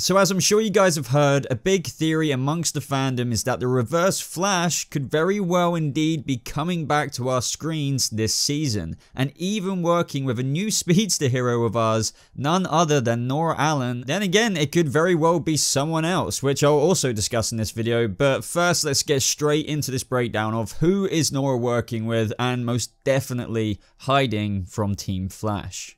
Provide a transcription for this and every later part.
So as I'm sure you guys have heard, a big theory amongst the fandom is that the Reverse Flash could very well indeed be coming back to our screens this season, and even working with a new speedster hero of ours, none other than Nora Allen. Then again, it could very well be someone else, which I'll also discuss in this video, but first let's get straight into this breakdown of who is Nora working with and most definitely hiding from Team Flash.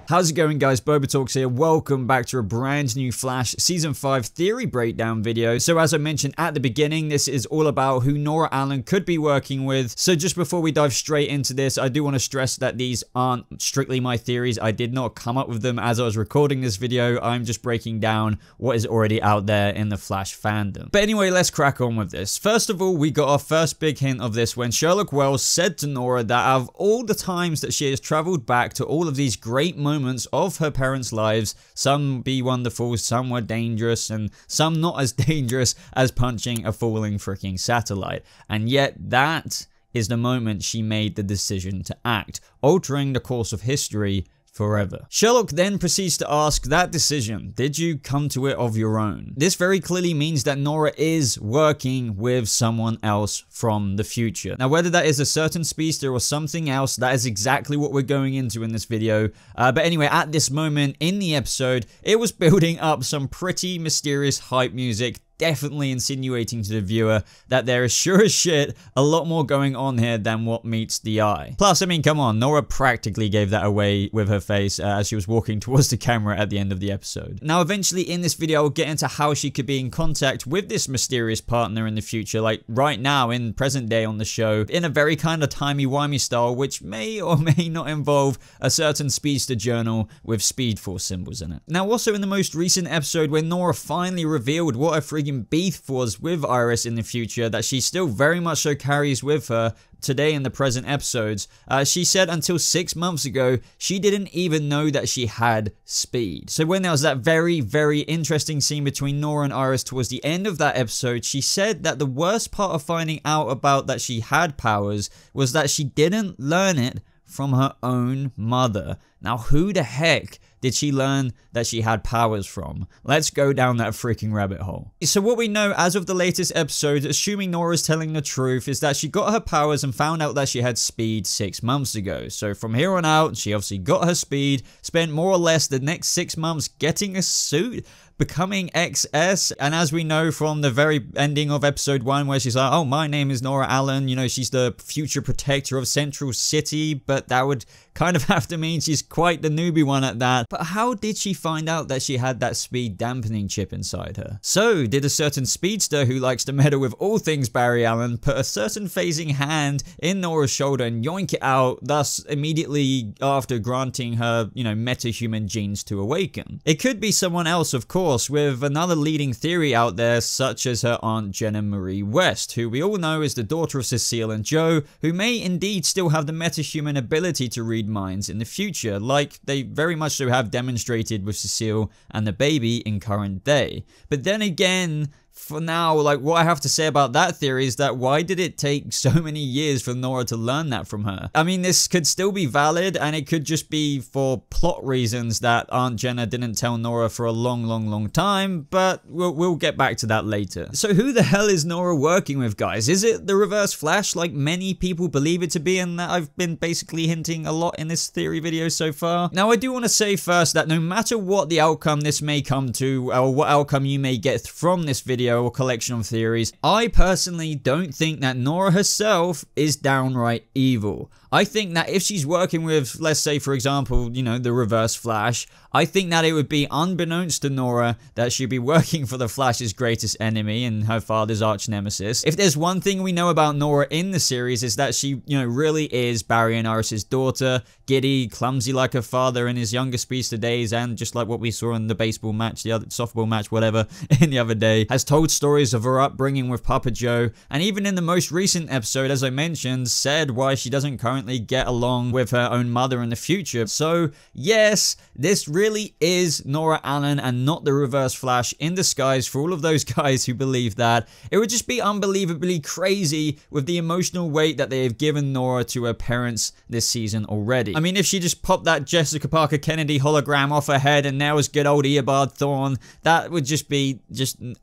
How's it going, guys? BobaTalks here. Welcome back to a brand new Flash Season 5 theory breakdown video. So as I mentioned at the beginning, this is all about who Nora Allen could be working with. So just before we dive straight into this, I do want to stress that these aren't strictly my theories. I did not come up with them as I was recording this video. I'm just breaking down what is already out there in the Flash fandom. But anyway, let's crack on with this. First of all, we got our first big hint of this when Sherloque Wells said to Nora that out of all the times that she has traveled back to all of these great moments of her parents' lives, some be wonderful, some were dangerous, and some not as dangerous as punching a falling freaking satellite. And yet that is the moment she made the decision to act, altering the course of history forever. Sherloque then proceeds to ask that decision, did you come to it of your own? This very clearly means that Nora is working with someone else from the future. Now, whether that is a certain speedster or something else, that is exactly what we're going into in this video. But anyway, at this moment in the episode, it was building up some pretty mysterious hype music, definitely insinuating to the viewer that there is sure as shit a lot more going on here than what meets the eye. Plus, I mean, come on, Nora practically gave that away with her face as she was walking towards the camera at the end of the episode. Now, eventually in this video, I'll get into how she could be in contact with this mysterious partner in the future, like right now in present day on the show, in a very kind of timey-wimey style, which may or may not involve a certain speedster journal with Speedforce symbols in it. Now, also in the most recent episode when Nora finally revealed what her friggin' beef was with Iris in the future, that she still very much so carries with her today in the present episodes, she said until 6 months ago she didn't even know that she had speed. So when there was that very interesting scene between Nora and Iris towards the end of that episode, she said that the worst part of finding out about that she had powers was that she didn't learn it from her own mother. Now, who the heck did she learn that she had powers from? Let's go down that freaking rabbit hole. So what we know as of the latest episode, assuming Nora's telling the truth, is that she got her powers and found out that she had speed 6 months ago. So from here on out, she obviously got her speed, spent more or less the next 6 months getting a suit, becoming XS, and as we know from the very ending of episode 1 where she's like, oh, my name is Nora Allen, you know, she's the future protector of Central City, but that would kind of have to mean she's quite the newbie one at that. But how did she find out that she had that speed dampening chip inside her? So did a certain speedster who likes to meddle with all things Barry Allen put a certain phasing hand in Nora's shoulder and yoink it out, thus immediately after granting her, you know, metahuman genes to awaken? It could be someone else, of course, with another leading theory out there, such as her aunt Jenna Marie West, who we all know is the daughter of Cecile and Joe, who may indeed still have the metahuman ability to read minds in the future, like they very much so have demonstrated with Cecile and the baby in current day. But then again, for now, like, what I have to say about that theory is that why did it take so many years for Nora to learn that from her? I mean, this could still be valid, and it could just be for plot reasons that Aunt Jenna didn't tell Nora for a long time, but we'll get back to that later. So who the hell is Nora working with, guys? Is it the Reverse Flash like many people believe it to be, and that I've been basically hinting a lot in this theory video so far? Now, I do want to say first that no matter what the outcome this may come to, or what outcome you may get from this video or collection of theories, I personally don't think that Nora herself is downright evil. I think that if she's working with, let's say for example, you know, the Reverse Flash, I think that it would be unbeknownst to Nora that she'd be working for the Flash's greatest enemy and her father's arch nemesis. If there's one thing we know about Nora in the series, is that she, you know, really is Barry and Iris's daughter, giddy, clumsy like her father in his younger speedster days, and just like what we saw in the baseball match, the other softball match, whatever, in the other day, has told told stories of her upbringing with Papa Joe, and even in the most recent episode, as I mentioned, said why she doesn't currently get along with her own mother in the future. So yes, this really is Nora Allen and not the Reverse Flash in disguise for all of those guys who believe that. It would just be unbelievably crazy with the emotional weight that they have given Nora to her parents this season already. I mean, if she just popped that Jessica Parker Kennedy hologram off her head and now is good old Eobard Thawne, that would just be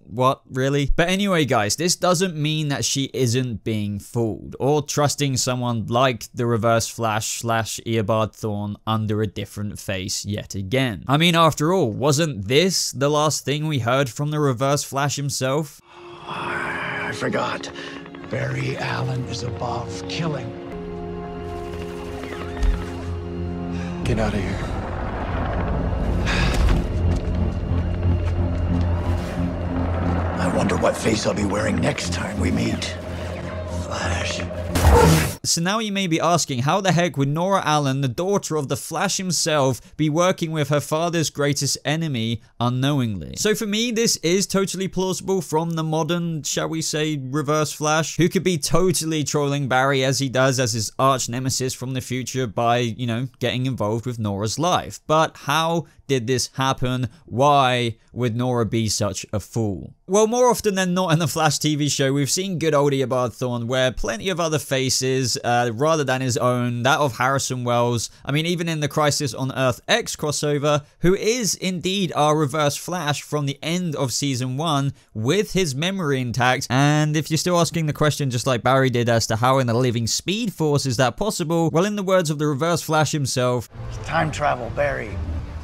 what, really? But anyway guys, this doesn't mean that she isn't being fooled or trusting someone like the Reverse Flash / Eobard Thawne under a different face yet again. I mean, after all, wasn't this the last thing we heard from the Reverse Flash himself? I forgot. Barry Allen is above killing. Get out of here. I wonder what face I'll be wearing next time we meet. Flash. So now you may be asking, how the heck would Nora Allen, the daughter of the Flash himself, be working with her father's greatest enemy unknowingly? So for me, this is totally plausible from the modern, shall we say, Reverse Flash, who could be totally trolling Barry as he does as his arch nemesis from the future by, you know, getting involved with Nora's life. But how did this happen? Why would Nora be such a fool? Well, more often than not in the Flash TV show, we've seen good old Eobard Thawne wear plenty of other faces rather than his own, that of Harrison Wells. I mean, even in the Crisis on Earth X crossover, who is indeed our Reverse Flash from the end of Season 1 with his memory intact. And if you're still asking the question just like Barry did as to how in the living Speed Force is that possible, well, in the words of the Reverse Flash himself, time travel, Barry.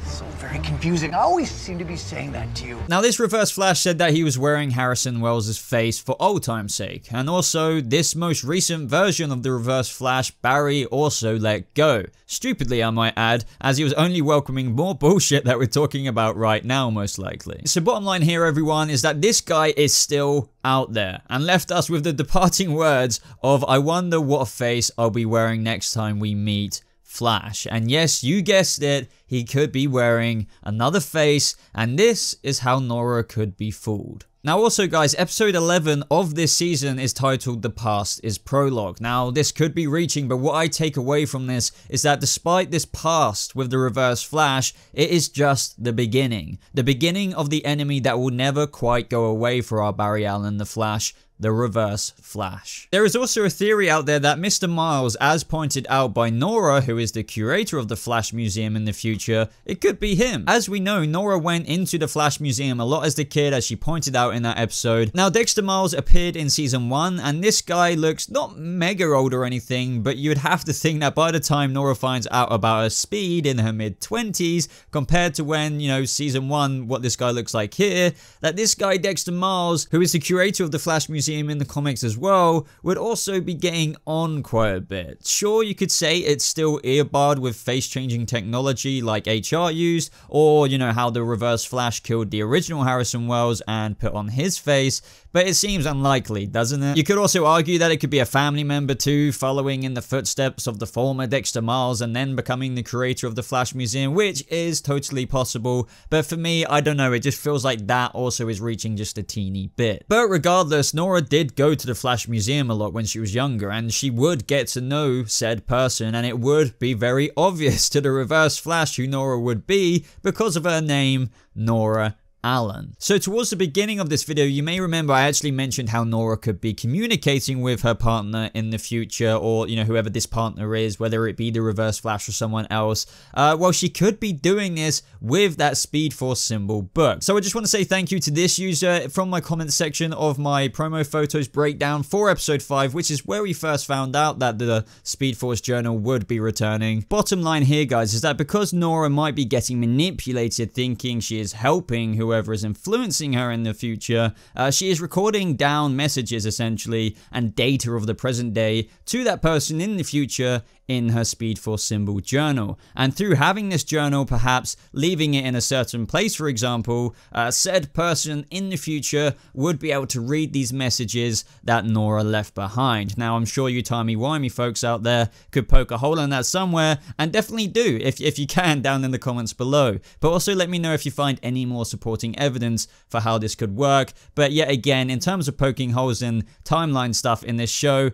So very confusing. I always seem to be saying that to you. Now, this Reverse Flash said that he was wearing Harrison Wells' face for old time's sake. And also, this most recent version of the Reverse Flash, Barry also let go. Stupidly, I might add, as he was only welcoming more bullshit that we're talking about right now, most likely. So bottom line here, everyone, is that this guy is still out there and left us with the departing words of, I wonder what face I'll be wearing next time we meet Flash. And yes, you guessed it, he could be wearing another face, and this is how Nora could be fooled. Now also guys, episode 11 of this season is titled The Past is Prologue. Now this could be reaching, but what I take away from this is that despite this past with the Reverse Flash, it is just the beginning. The beginning of the enemy that will never quite go away for our Barry Allen the Flash, the Reverse Flash. There is also a theory out there that Mr. Miles, as pointed out by Nora, who is the curator of the Flash Museum in the future, it could be him. As we know, Nora went into the Flash Museum a lot as the kid, as she pointed out in that episode. Now, Dexter Miles appeared in Season 1, and this guy looks not mega old or anything, but you'd have to think that by the time Nora finds out about her speed in her mid-20s, compared to when, you know, Season 1, what this guy looks like here, that this guy Dexter Miles, who is the curator of the Flash Museum in the comics as well, would also be getting on quite a bit. Sure, you could say it's still Eobard with face-changing technology like HR used, or, you know, how the Reverse Flash killed the original Harrison Wells and put on his face, but it seems unlikely, doesn't it? You could also argue that it could be a family member too, following in the footsteps of the former Dexter Miles and then becoming the curator of the Flash Museum, which is totally possible, but for me, I don't know, it just feels like that also is reaching just a teeny bit. But regardless, Nora did go to the Flash Museum a lot when she was younger, and she would get to know said person, and it would be very obvious to the Reverse Flash who Nora would be because of her name, Nora Allen. So towards the beginning of this video, you may remember I actually mentioned how Nora could be communicating with her partner in the future, or, you know, whoever this partner is, whether it be the Reverse Flash or someone else. Well, she could be doing this with that Speedforce symbol book. So I just want to say thank you to this user from my comment section of my promo photos breakdown for episode 5, which is where we first found out that the Speedforce journal would be returning. Bottom line here, guys, is that because Nora might be getting manipulated, thinking she is helping whoever is influencing her in the future, she is recording down messages essentially and data of the present day to that person in the future in her Speedforce symbol journal. And through having this journal, perhaps leaving it in a certain place, for example, said person in the future would be able to read these messages that Nora left behind. Now, I'm sure you timey-wimey folks out there could poke a hole in that somewhere, and definitely do if you can down in the comments below. But also let me know if you find any more supporting supporting evidence for how this could work. But yet again, in terms of poking holes in timeline stuff in this show,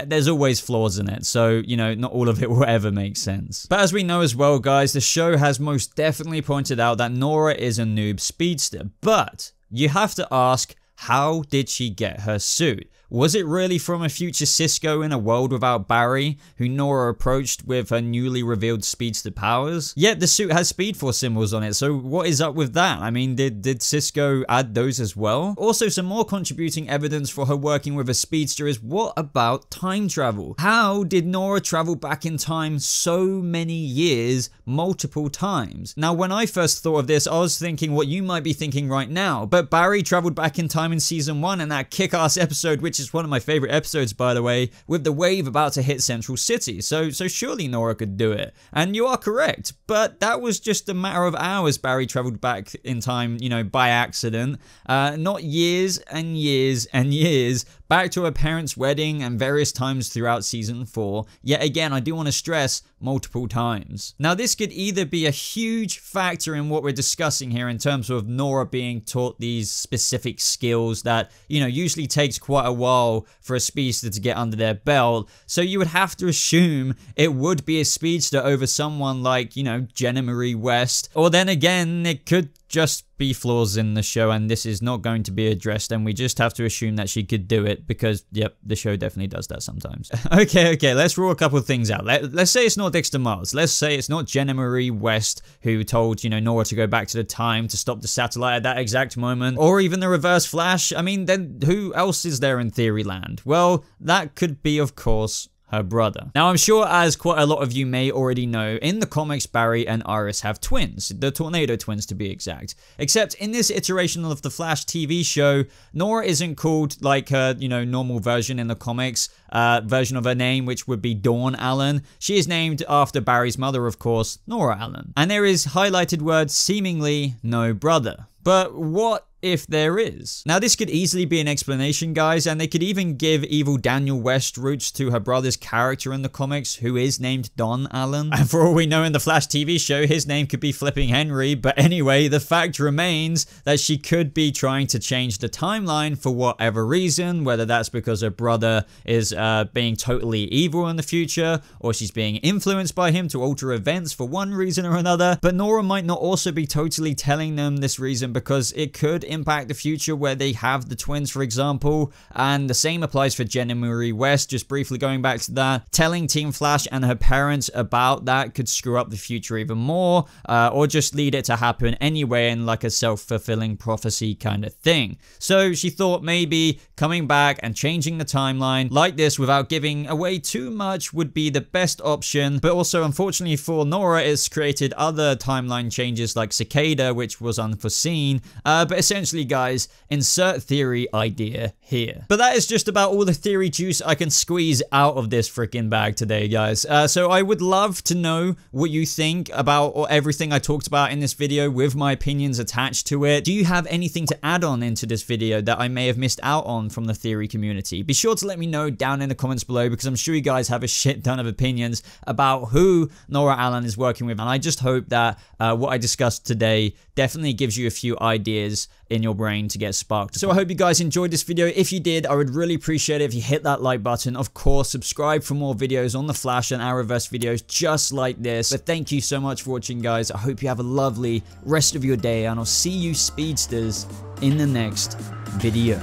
there's always flaws in it, so, you know, not all of it will ever make sense. But as we know as well, guys, the show has most definitely pointed out that Nora is a noob speedster, but you have to ask, how did she get her suit? Was it really from a future Cisco in a world without Barry, who Nora approached with her newly revealed speedster powers? Yet the suit has Speedforce symbols on it, so what is up with that? I mean, did Cisco add those as well? Also, some more contributing evidence for her working with a speedster is, what about time travel? How did Nora travel back in time so many years, multiple times? Now, when I first thought of this, I was thinking what you might be thinking right now, but Barry traveled back in time in season 1 in that kick-ass episode, which is one of my favorite episodes, by the way, with the wave about to hit Central City, so surely Nora could do it. And you are correct, but that was just a matter of hours Barry traveled back in time, you know, by accident, not years and years and years back to her parents' wedding and various times throughout season 4. Yet again, I do want to stress, multiple times. Now, this could either be a huge factor in what we're discussing here in terms of Nora being taught these specific skills that, you know, usually takes quite a while for a speedster to get under their belt. So you would have to assume it would be a speedster over someone like, you know, Jenna Marie West. Or then again, it could just be flaws in the show and this is not going to be addressed, and we just have to assume that she could do it because, yep, the show definitely does that sometimes. Okay, let's rule a couple of things out. Let's say it's not Dexter Miles. Let's say it's not Jenna Marie West who told, you know, Nora to go back to the time to stop the satellite at that exact moment, or even the Reverse Flash. I mean, then who else is there in theory land? Well, that could be, of course, her brother. Now, I'm sure, as quite a lot of you may already know, in the comics, Barry and Iris have twins, the Tornado Twins to be exact. Except in this iteration of the Flash TV show, Nora isn't called like her, you know, normal version in the comics, version of her name, which would be Dawn Allen. She is named after Barry's mother, of course, Nora Allen. And there is highlighted word, seemingly no brother. But what if there is? Now, this could easily be an explanation, guys, and they could even give evil Daniel West roots to her brother's character in the comics, who is named Don Allen. And for all we know, in the Flash TV show, his name could be flipping Henry. But anyway, the fact remains that she could be trying to change the timeline for whatever reason, whether that's because her brother is being totally evil in the future, or she's being influenced by him to alter events for one reason or another. But Nora might not also be totally telling them this reason because it could impact the future where they have the twins, for example. And the same applies for Jenna Marie West. Just briefly going back to that, telling Team Flash and her parents about that could screw up the future even more, or just lead it to happen anyway in like a self-fulfilling prophecy kind of thing. So she thought maybe coming back and changing the timeline like this without giving away too much would be the best option. But also, unfortunately for Nora, it's created other timeline changes like Cicada, which was unforeseen. But essentially, guys, insert theory idea here. But that is just about all the theory juice I can squeeze out of this freaking bag today, guys. So I would love to know what you think about everything I talked about in this video with my opinions attached to it. Do you have anything to add on into this video that I may have missed out on from the theory community? Be sure to let me know down in the comments below, because I'm sure you guys have a shit ton of opinions about who Nora Allen is working with. And I just hope that what I discussed today definitely gives you a few ideas in your brain to get sparked. So I hope you guys enjoyed this video. If you did, I would really appreciate it if you hit that like button. Of course, subscribe for more videos on the Flash and Arrowverse videos just like this. But thank you so much for watching, guys. I hope you have a lovely rest of your day, and I'll see you speedsters in the next video.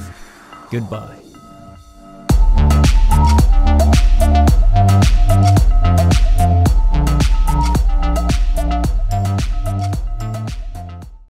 Goodbye.